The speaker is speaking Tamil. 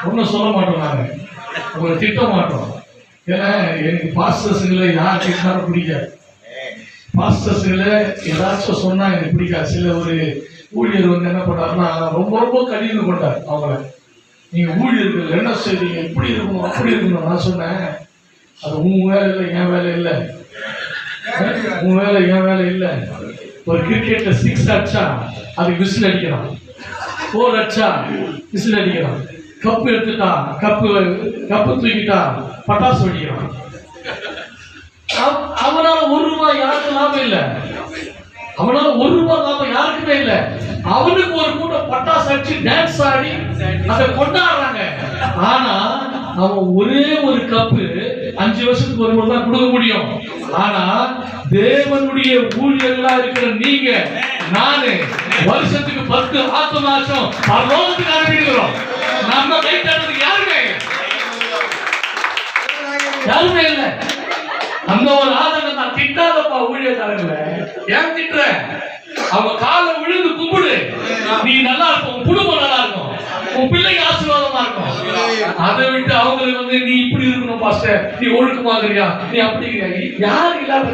ஒன்றும் சொல்ல மாட்டோம். நாங்கள் உங்களை திட்ட மாட்டோம். ஏன்னா எனக்கு பாஸ்டர்ஸுங்களை யார் திட்டினாலும் பிடிக்காது. பாஸ்டர்ஸுங்களை ஏதாச்சும் சொன்னா எனக்கு பிடிக்காது. சில ஒரு ஊழியர் வந்து என்ன பண்ணாருன்னா ரொம்ப ரொம்ப கடிந்து கொண்டார் அவங்கள. நீங்க ஊழியர்கள் என்ன செய்றீங்க, இப்படி இருக்கணும் அப்படி இருக்கணும். நான் சொன்னேன், அது உன் வேலை இல்லை, என் வேலை இல்லை. உன் வேலை என் வேலை இல்லை. ஒரு கிரிக்கெட்ல 6 அடிச்சா அதுக்கு விசில் அடிக்கிறான், 4 அடிச்சா விசில் அடிக்கிறான், கப்பு எடுத்துட்டா கப்பு தூக்கிட்டா பட்டாசு வெடிக்கிறான். அவனால ₹1 யாருக்கு லாபம் இல்லை. அவனால ₹1 லாபம் யாருக்குமே இல்லை. அவனுக்கு ஒரு கூட்டம் பட்டாசு அடிச்சு டான்ஸ் ஆடி அதை கொண்டாடுறாங்க. ஆனா அவன் ஒரே ஒரு கப்பு 5 வருஷத்துக்கு ஒரு முறை தான் கொடுக்க முடியும். ஆனா தேவனுடைய ஊழியர்களா இருக்கிற நீங்க நானு வருஷத்துக்கு 10 ஆத்மாசம் பரலோகத்துக்கு அனுப்பிடுகிறோம். நம்ம கை தட்டுறதுக்கு யாருமே இல்லை. அந்த ஒரு ஆதரவு நான் திட்டாதப்பா ஊழியக்காரங்கள. ஏன் திட்டுற? அவங்க காலை விழுந்து கும்பிடு. நீ நல்லா இருக்கும், உன் குடும்பம் நல்லா இருக்கும், உன் பிள்ளைங்க ஆசீர்வாதமா இருக்கும். அதை விட்டு அவங்களுக்கு வந்து நீ இப்படி இருக்கணும் பாஸ்டர், நீ ஒழுக்கமாகறியா, நீ அப்படி யாரு இல்லாத